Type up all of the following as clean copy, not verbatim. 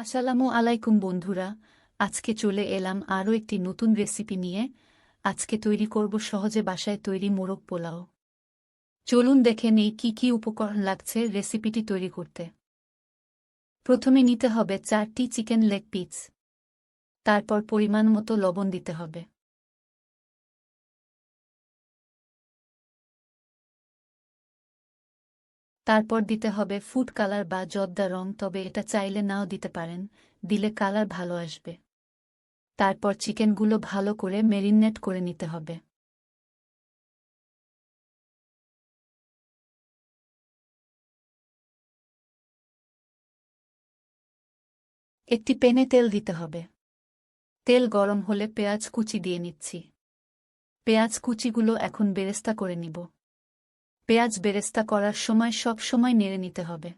আসসালামু আলাইকুম বন্ধুরা, আজকে চলে এলাম আরও একটি নতুন রেসিপি নিয়ে। আজকে তৈরি করব সহজে বাসায় তৈরি মোরগ পোলাও। চলুন দেখে নেই কি কি উপকরণ লাগছে রেসিপিটি তৈরি করতে। প্রথমে নিতে হবে 4টি চিকেন লেগ পিস। তারপর পরিমাণ মতো লবণ দিতে হবে। তারপর দিতে হবে ফুড কালার বা জর্দা রং, তবে এটা চাইলে নাও দিতে পারেন, দিলে কালার ভালো আসবে। তারপর চিকেনগুলো ভালো করে ম্যারিনেট করে নিতে হবে। একটি প্যানে তেল দিতে হবে। তেল গরম হলে পেঁয়াজ কুচি দিয়ে নিচ্ছি। পেঁয়াজ কুচিগুলো এখন বেরেস্তা করে নিব। পেঁয়াজ বেরেস্তা করার সময় সব সময় নেড়ে নিতে হবে।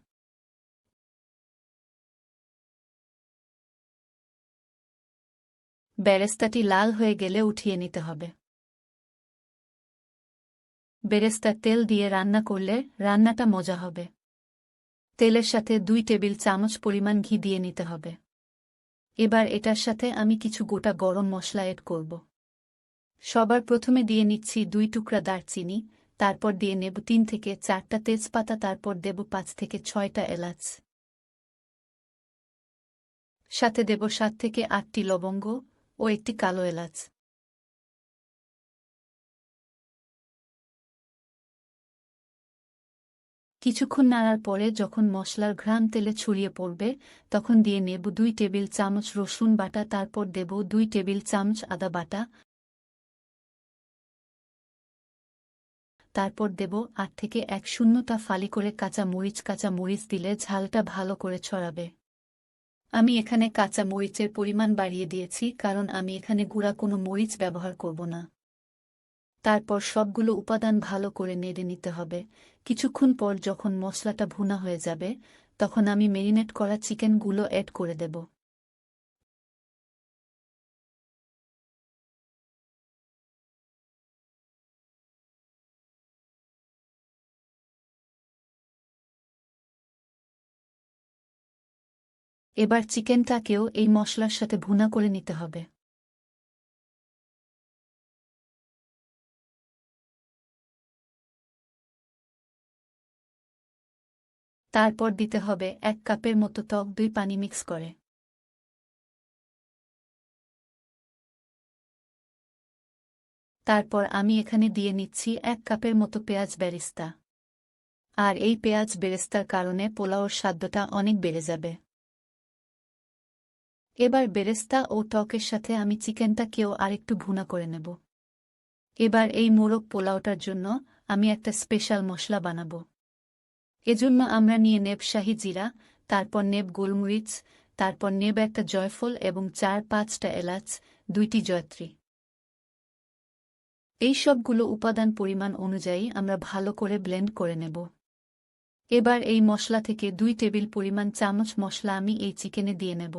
বেরেস্তাটি লাল হয়ে গেলে উঠিয়ে নিতে হবে। বেরেস্তার তেল দিয়ে রান্না করলে রান্নাটা মজা হবে। তেলের সাথে 2 টেবিল চামচ পরিমাণ ঘি দিয়ে নিতে হবে। এবার এটার সাথে আমি কিছু গোটা গরম মশলা এড করব। সবার প্রথমে দিয়ে নিচ্ছি 2 টুকরা দারচিনি, তারপর দিয়ে নেব 3 থেকে 4টা তেজপাতা, তারপর দেব 5 থেকে 6টা এলাচ, সাথে দেব 7 থেকে 8টি লবঙ্গ ও একটি কালো এলাচ। কিছুক্ষণ নাড়ার পরে যখন মশলার ঘ্রাণ তেলে ছড়িয়ে পড়বে, তখন দিয়ে নেব 2 টেবিল চামচ রসুন বাটা, তারপর দেব 2 টেবিল চামচ আদা বাটা, তারপর দেব 8 থেকে 10টা ফালি করে কাঁচা মরিচ দিলে ঝালটা ভালো করে ছড়াবে। আমি এখানে কাঁচা মরিচের পরিমাণ বাড়িয়ে দিয়েছি, কারণ আমি এখানে গুঁড়া কোনো মরিচ ব্যবহার করব না। তারপর সবগুলো উপাদান ভালো করে নেড়ে নিতে হবে। কিছুক্ষণ পর যখন মশলাটা ভুনা হয়ে যাবে, তখন আমি ম্যারিনেট করা চিকেনগুলো অ্যাড করে দেব। এবার চিকেনটাকেও এই মশলার সাথে ভুনা করে নিতে হবে। তারপর দিতে হবে 1 কাপের মতো টক দই পানি মিক্স করে। তারপর আমি এখানে দিয়ে নিচ্ছি 1 কাপের মতো পেঁয়াজ বেরেস্তা। আর এই পেঁয়াজ বেরেস্তার কারণে পোলাওর স্বাদটা অনেক বেড়ে যাবে। এবার বেরেস্তা ও টকের সাথে আমি চিকেনটাকেও আরেকটু ভুনা করে নেব। এবার এই মোরগ পোলাওটার জন্য আমি একটা স্পেশাল মশলা বানাবো। এজন্য আমরা নিয়ে নেব শাহি জিরা, তারপর নেব গোলমরিচ, তারপর নেব একটা জয়ফল এবং 4-5টা এলাচ, 2টি জয়ত্রী। এই সবগুলো উপাদান পরিমাণ অনুযায়ী আমরা ভালো করে ব্লেন্ড করে নেব। এবার এই মশলা থেকে 2 টেবিল পরিমাণ চামচ মশলা আমি এই চিকেনে দিয়ে নেব।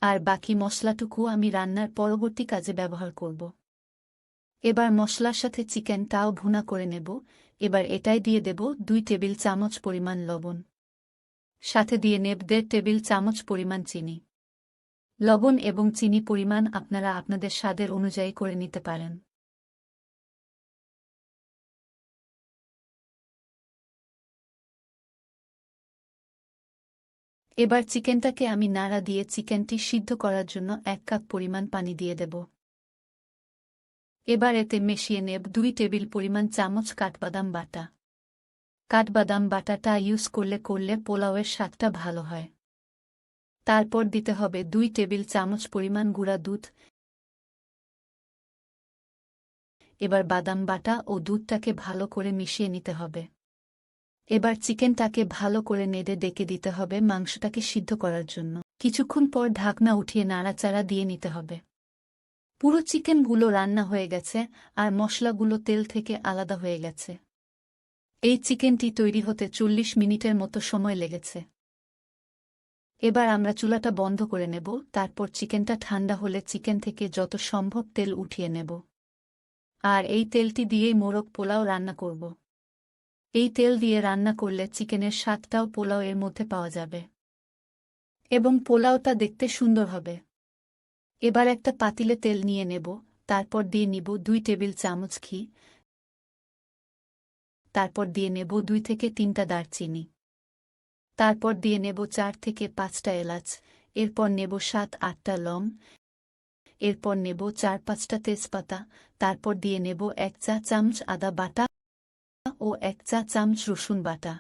আর বাকি মশলাটুকু আমি রান্নার পরবর্তী কাজে ব্যবহার করব। এবার মশলার সাথে চিকেনটাও ভুনা করে নেব। এবার এটাই দিয়ে দেব 2 টেবিল চামচ পরিমাণ লবণ, সাথে দিয়ে নেব 1.5 টেবিল চামচ পরিমাণ চিনি। লবণ এবং চিনি পরিমাণ আপনারা আপনাদের স্বাদের অনুযায়ী করে নিতে পারেন। এবার চিকেনটাকে আমি নাড়া দিয়ে চিকেনটি সিদ্ধ করার জন্য 1 কাপ পরিমাণ পানি দিয়ে দেব। এবার এতে মিশিয়ে নেব 2 টেবিল পরিমাণ চামচ কাঠবাদাম বাটা। কাঠবাদাম বাটাটা ইউজ করলে পোলাওয়ের স্বাদটা ভালো হয়। তারপর দিতে হবে 2 টেবিল চামচ পরিমাণ গুঁড়া দুধ। এবার বাদাম বাটা ও দুধটাকে ভালো করে মিশিয়ে নিতে হবে। এবার চিকেনটাকে ভালো করে নেড়ে ডেকে দিতে হবে মাংসটাকে সিদ্ধ করার জন্য। কিছুক্ষণ পর ঢাকনা উঠিয়ে নাড়াচাড়া দিয়ে নিতে হবে। পুরো চিকেনগুলো রান্না হয়ে গেছে আর মশলাগুলো তেল থেকে আলাদা হয়ে গেছে। এই চিকেনটি তৈরি হতে 40 মিনিটের মতো সময় লেগেছে। এবার আমরা চুলাটা বন্ধ করে নেব, তারপর চিকেনটা ঠান্ডা হলে চিকেন থেকে যত সম্ভব তেল উঠিয়ে নেব। আর এই তেলটি দিয়েই মোরগ পোলাও রান্না করব। এই তেল দিয়ে রান্না করলে চিকেনের স্বাদটাও পোলাও এর মধ্যে পাওয়া যাবে। এবং পোলাওটা দেখতে সুন্দর হবে। এবার একটা পাতিলে তেল নিয়ে নেব, তারপর দিয়ে নিব 2 টেবিল চামচ ঘি, তারপর দিয়ে নেব 2 থেকে 3টা দারচিনি, তারপর দিয়ে নেব 4 থেকে 5টা এলাচ, এরপর নেব 7-8টা লং, এরপর নেব 4-5টা তেজপাতা, তারপর দিয়ে নেব 1 চা চামচ আদা বাটা ও 1 চা চামচ রসুন বাটা।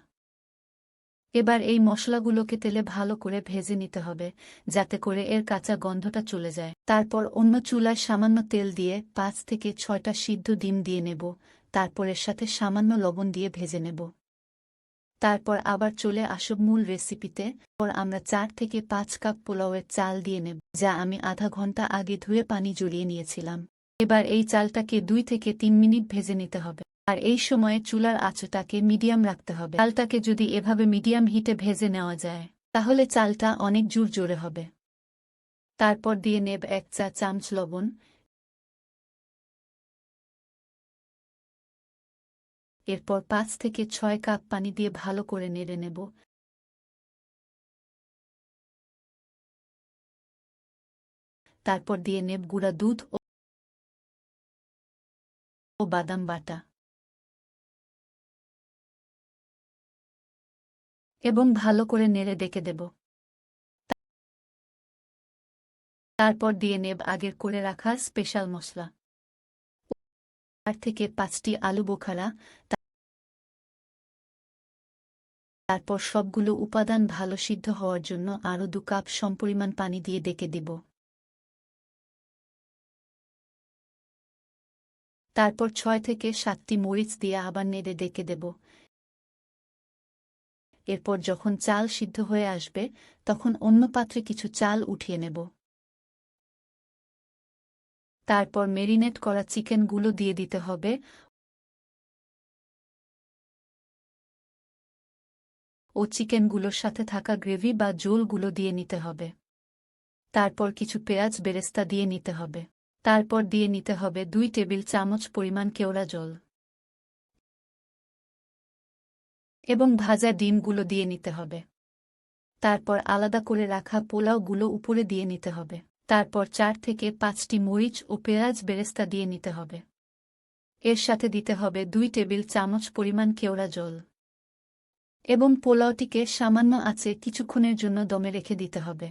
এবার এই মশলাগুলোকে তেলে ভালো করে ভেজে নিতে হবে, যাতে করে এর কাঁচা গন্ধটা চলে যায়। তারপর অন্য চুলায় সামান্য তেল দিয়ে 5 থেকে 6টা সিদ্ধ ডিম দিয়ে নেব, তারপর এর সাথে সামান্য লবণ দিয়ে ভেজে নেব। তারপর আবার চলে আসব মূল রেসিপিতে। পর আমরা 4 থেকে 5 কাপ পোলাওয়ের চাল দিয়ে নেব, যা আমি আধা ঘন্টা আগে ধুয়ে পানি ঝরিয়ে নিয়েছিলাম। এবার এই চালটাকে 2 থেকে 3 মিনিট ভেজে নিতে হবে, আর এই সময়ে চুলার আঁচটাকে মিডিয়াম রাখতে হবে। চালটাকে যদি এভাবে মিডিয়াম হিটে ভেজে নেওয়া যায়, তাহলে চালটা অনেক জোরে হবে। তারপর দিয়ে নেব 1 চা চামচ লবণ, এরপর 5 থেকে 6 কাপ পানি দিয়ে ভালো করে নেড়ে নেব। তারপর দিয়ে নেব গুঁড়া দুধ ও বাদাম বাটা এবং ভালো করে নেড়ে ডেকে দেব। তারপর দিয়ে নেব আগের করে রাখা স্পেশাল মশলা, 4 থেকে 5টি আলু বোখারা, তারপর সবগুলো উপাদান ভালো সিদ্ধ হওয়ার জন্য আরও 2 কাপ সমপরিমাণ পানি দিয়ে ডেকে দেব। তারপর 6 থেকে 7টি মরিচ দিয়ে আবার নেড়ে ডেকে দেব। এরপর যখন চাল সিদ্ধ হয়ে আসবে, তখন অন্য পাত্রে কিছু চাল উঠিয়ে নেব। তারপর মেরিনেট করা চিকেনগুলো দিয়ে দিতে হবে ও চিকেনগুলোর সাথে থাকা গ্রেভি বা ঝোলগুলো দিয়ে নিতে হবে। তারপর কিছু পেঁয়াজ বেরেস্তা দিয়ে নিতে হবে। তারপর দিয়ে নিতে হবে 2 টেবিল চামচ পরিমাণ কেওড়া জল এবং ভাজা ডিমগুলো দিয়ে নিতে হবে। তারপর আলাদা করে রাখা পোলাওগুলো উপরে দিয়ে নিতে হবে। তারপর 4 থেকে 5টি মরিচ ও পেঁয়াজ বেরেস্তা দিয়ে নিতে হবে। এর সাথে দিতে হবে 2 টেবিল চামচ পরিমাণ কেওড়া জল এবং পোলাওটিকে সামান্য আঁচে কিছুক্ষণের জন্য দমে রেখে দিতে হবে।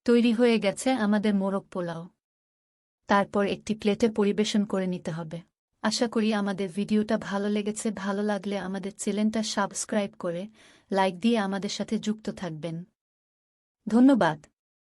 তৈরি হয়ে গেছে আমাদের মোরগ পোলাও। তারপর একটি প্লেটে পরিবেশন করে নিতে হবে। আশা করি আমাদের ভিডিওটা ভালো লেগেছে। ভালো লাগলে আমাদের চ্যানেলটা সাবস্ক্রাইব করে লাইক দিয়ে আমাদের সাথে যুক্ত থাকবেন। ধন্যবাদ।